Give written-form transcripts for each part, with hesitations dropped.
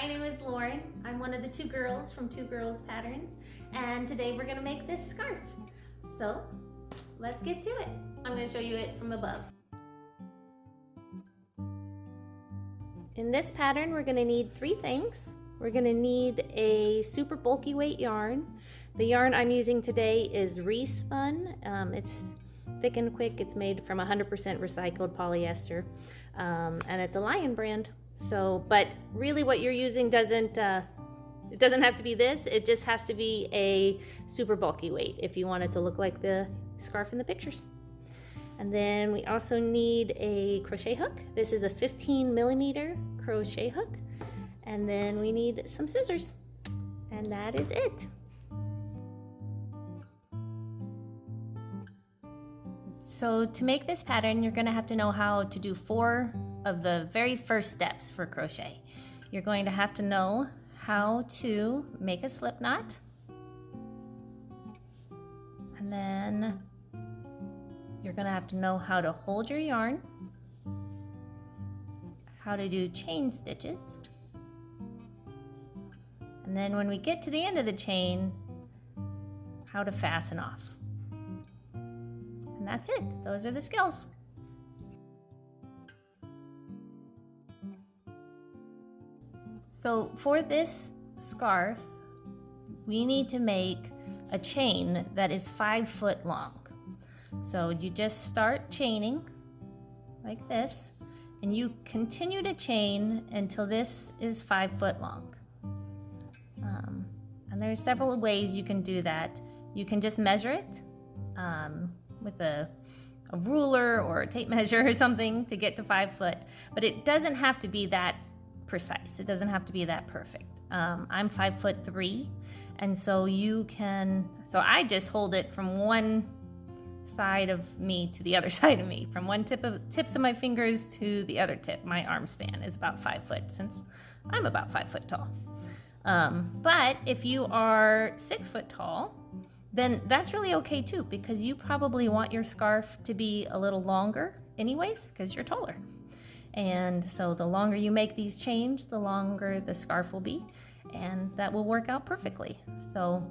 my name is Lauren. I'm one of the two girls from Two Girls Patterns, and today we're gonna make this scarf. So let's get to it. I'm gonna show you it from above. In this pattern, we're gonna need three things. We're gonna need a super bulky weight yarn. The yarn I'm using today is Respun. It's thick and quick. It's made from 100% recycled polyester, and it's a Lion brand. So, but really what you're using it doesn't have to be this. It just has to be a super bulky weight if you want it to look like the scarf in the pictures. And then we also need a crochet hook. This is a 15mm crochet hook. And then we need some scissors. And that is it. So to make this pattern, you're gonna have to know how to do 4 of the very first steps for crochet. You're going to have to know how to make a slip knot. And then you're gonna have to know how to hold your yarn, how to do chain stitches. And then when we get to the end of the chain, how to fasten off. And that's it. Those are the skills. So for this scarf, we need to make a chain that is 5 foot long. So you just start chaining like this, and you continue to chain until this is 5 foot long. And there's several ways you can do that. You can just measure it with a ruler or a tape measure or something to get to 5 foot, but it doesn't have to be that precise. It doesn't have to be that perfect. I'm 5'3", and so so I just hold it from one side of me to the other side of me, from one tips of my fingers to the other tip. My arm span is about 5 foot since I'm about 5 foot tall. But if you are 6 foot tall, then that's really okay too, because you probably want your scarf to be a little longer anyways, because you're taller. And so the longer you make these chains, the longer the scarf will be, and that will work out perfectly. So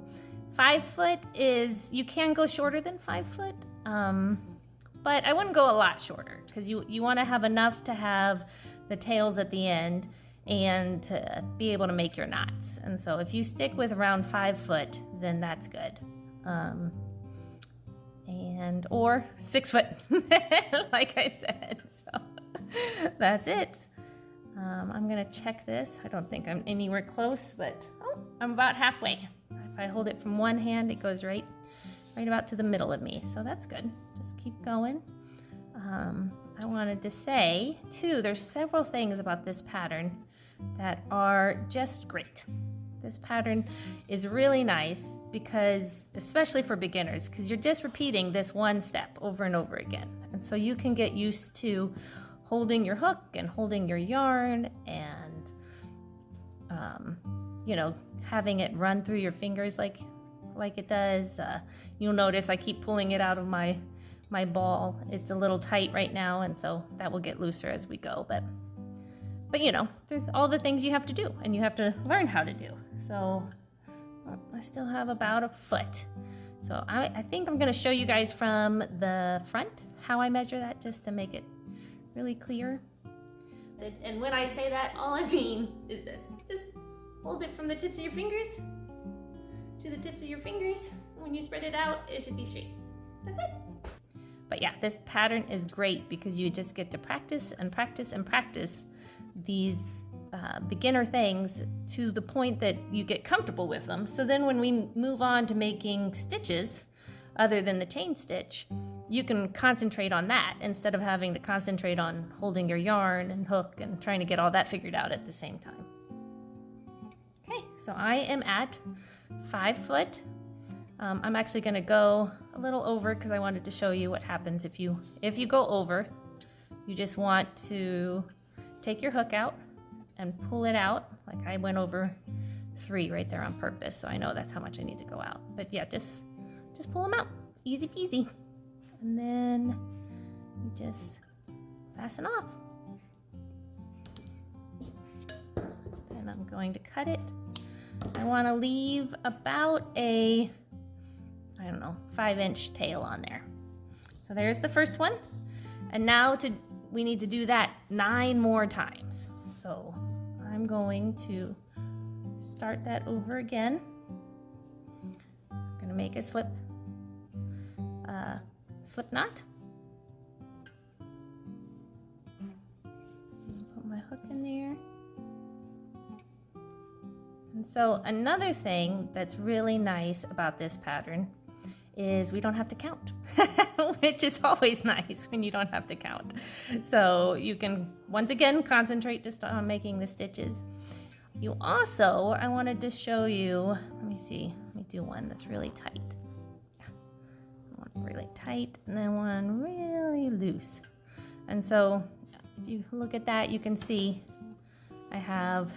5 foot you can go shorter than 5 foot, but I wouldn't go a lot shorter, because you want to have enough to have the tails at the end and to be able to make your knots. And so if you stick with around 5 foot, then that's good. Or 6 foot, like I said. So that's it. I'm gonna check this. I don't think I'm anywhere close, but I'm about halfway. If I hold it from one hand, it goes right about to the middle of me. So that's good. Just keep going. I wanted to say too, there's several things about this pattern that are just great. This pattern is really nice because, especially for beginners, because you're just repeating this one step over and over again. And so you can get used to holding your hook and holding your yarn and, having it run through your fingers like it does. You'll notice I keep pulling it out of my ball. It's a little tight right now, and so that will get looser as we go. But there's all the things you have to do, and you have to learn how to do. So I still have about a foot. So I think I'm gonna show you guys from the front how I measure that, just to make it really clear. And when I say that, all I mean is this. Just hold it from the tips of your fingers to the tips of your fingers. When you spread it out, it should be straight. That's it. But yeah, this pattern is great because you just get to practice and practice and practice these beginner things to the point that you get comfortable with them. So then when we move on to making stitches, other than the chain stitch, you can concentrate on that instead of having to concentrate on holding your yarn and hook and trying to get all that figured out at the same time. Okay, so I am at 5 foot. I'm actually gonna go a little over because I wanted to show you what happens if you go over. You just want to take your hook out and pull it out. Like I went over 3 right there on purpose, so I know that's how much I need to go out. But yeah, just pull them out, easy peasy. And then you just fasten off. And I'm I'm going to cut it. I want to leave about a, I don't know, 5-inch tail on there. So there's the first one. And now we need to do that 9 more times. So I'm going to start that over again. I'm going to make a slip knot. Put my hook in there. And so another thing that's really nice about this pattern is we don't have to count, which is always nice when you don't have to count. So you can, once again, concentrate just on making the stitches. You also, I wanted to show you, let me see, let me do one that's really tight. One really tight and then one really loose. And so if you look at that, you can see I have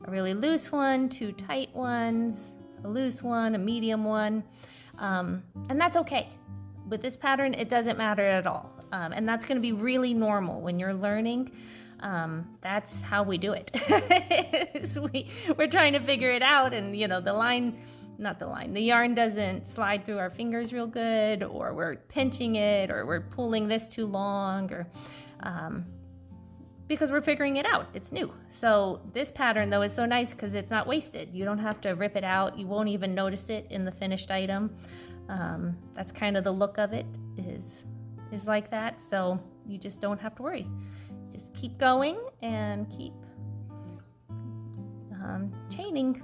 a really loose one, 2 tight ones, a loose one, a medium one. And that's okay. With this pattern, it doesn't matter at all. And that's going to be really normal when you're learning. That's how we do it. We're trying to figure it out, and you know, the yarn doesn't slide through our fingers real good, or we're pinching it, or we're pulling this too long, or because we're figuring it out. It's new. So this pattern though is so nice because it's not wasted. You don't have to rip it out. You won't even notice it in the finished item. That's kind of the look of it, is like that. So you just don't have to worry. Just keep going and keep chaining.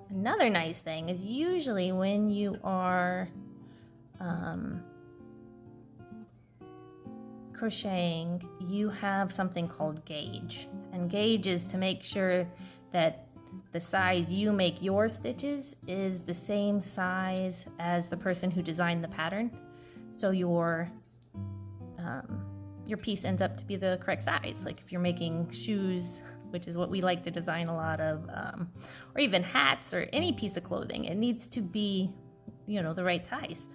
Another nice thing is usually when you are crocheting, you have something called gauge, and gauge is to make sure that the size you make your stitches is the same size as the person who designed the pattern, so your piece ends up to be the correct size. Like if you're making shoes, which is what we like to design a lot of, or even hats or any piece of clothing, it needs to be, you know, the right size,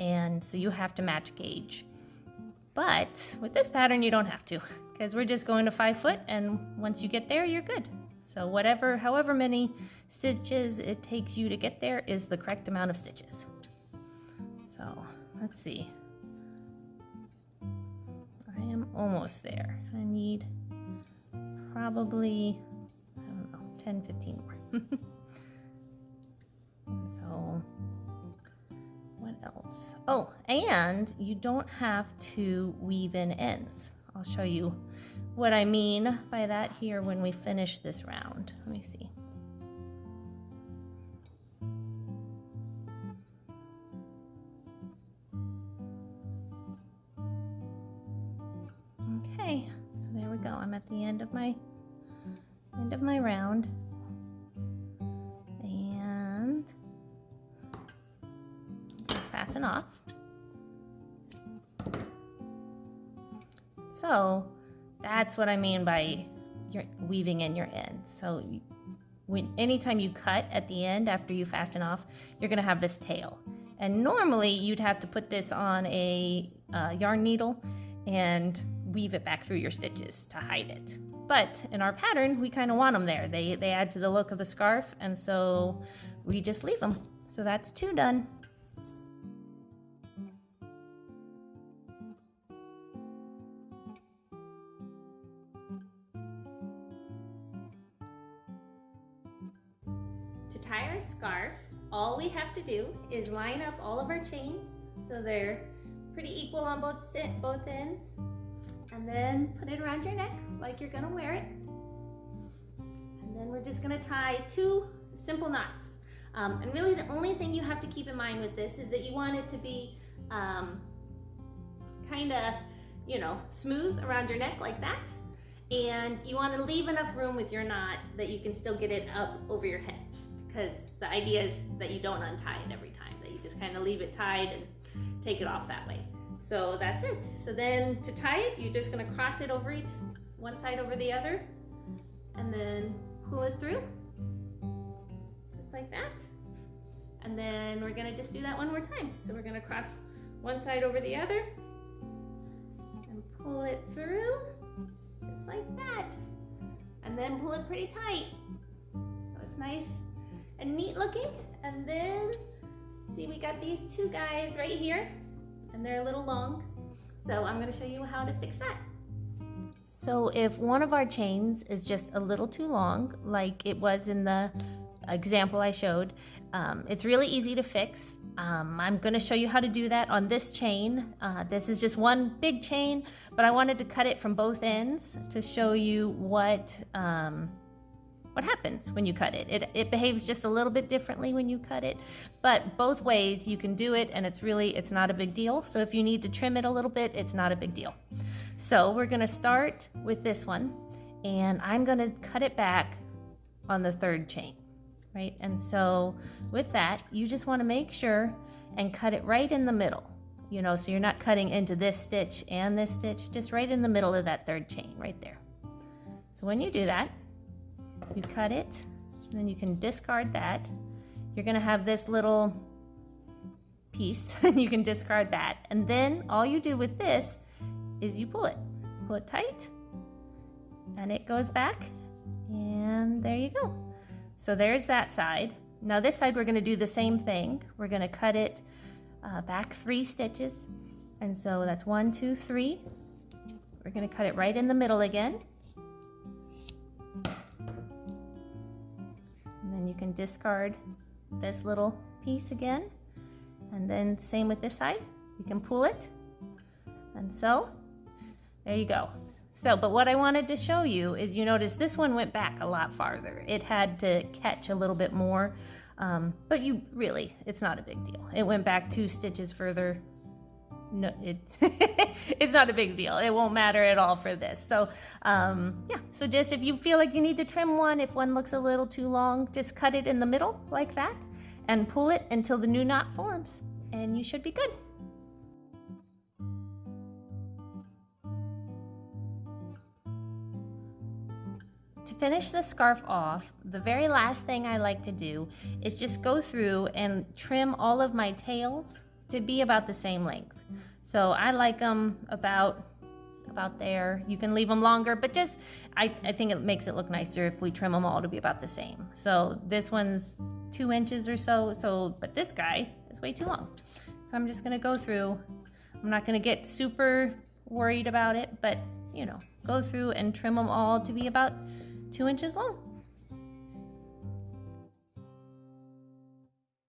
and so you have to match gauge. But with this pattern, you don't have to, because we're just going to 5 foot, and once you get there, you're good. So however many stitches it takes you to get there is the correct amount of stitches. So let's see. I am almost there. I need probably, I don't know, 10, 15 more. So what else? Oh, and you don't have to weave in ends. I'll show you what I mean by that here when we finish this round. Let me see. Okay, so there we go. I'm at the end of my round, and fasten off. So that's what I mean by you're weaving in your ends. So anytime you cut at the end after you fasten off, you're gonna have this tail. And normally you'd have to put this on a yarn needle and weave it back through your stitches to hide it. But in our pattern, we kind of want them there. They add to the look of the scarf, and so we just leave them. So that's 2 done. To tie our scarf, all we have to do is line up all of our chains so they're pretty equal on both ends, and then put it around your neck like you're gonna wear it. And then we're just gonna tie 2 simple knots. And really the only thing you have to keep in mind with this is that you want it to be kind of, you know, smooth around your neck like that. And you want to leave enough room with your knot that you can still get it up over your head, because the idea is that you don't untie it every time, that you just kind of leave it tied and take it off that way. So that's it. So then to tie it, you're just going to cross it over one side over the other, and then pull it through just like that. And then we're going to just do that one more time. So we're going to cross one side over the other and pull it through looking. And then, see, we got these two guys right here, and they're a little long. So I'm gonna show you how to fix that. So if one of our chains is just a little too long, like it was in the example I showed, it's really easy to fix. I'm going to show you how to do that on this chain. This is just one big chain, but I wanted to cut it from both ends to show you what happens when you cut it. It behaves just a little bit differently when you cut it, but both ways you can do it, and it's not a big deal. So if you need to trim it a little bit, it's not a big deal. So we're going to start with this one, and I'm going to cut it back on the third chain. Right? And so with that, you just want to make sure and cut it right in the middle, you know, so you're not cutting into this stitch and this stitch, just right in the middle of that third chain right there. So when you do that, you cut it, and then you can discard that. You're going to have this little piece, and you can discard that. And then all you do with this is you pull it tight, and it goes back, and there you go. So there's that side. Now this side we're going to do the same thing. We're going to cut it back 3 stitches. And so that's 1, 2, 3. We're going to cut it right in the middle again. And then you can discard this little piece again. And then same with this side. You can pull it. And so there you go. So, but what I wanted to show you is, you notice this one went back a lot farther. It had to catch a little bit more, but it's not a big deal. It went back 2 stitches further. No, it's not a big deal. It won't matter at all for this. So, yeah, so just if you feel like you need to trim one, if one looks a little too long, just cut it in the middle like that and pull it until the new knot forms, and you should be good. To finish the scarf off, the very last thing I like to do is just go through and trim all of my tails to be about the same length. So I like them about there. You can leave them longer, but just I think it makes it look nicer if we trim them all to be about the same. So this one's 2 inches or so, but this guy is way too long. So I'm just gonna go through. I'm not gonna get super worried about it, but you know, go through and trim them all to be about 2 inches long.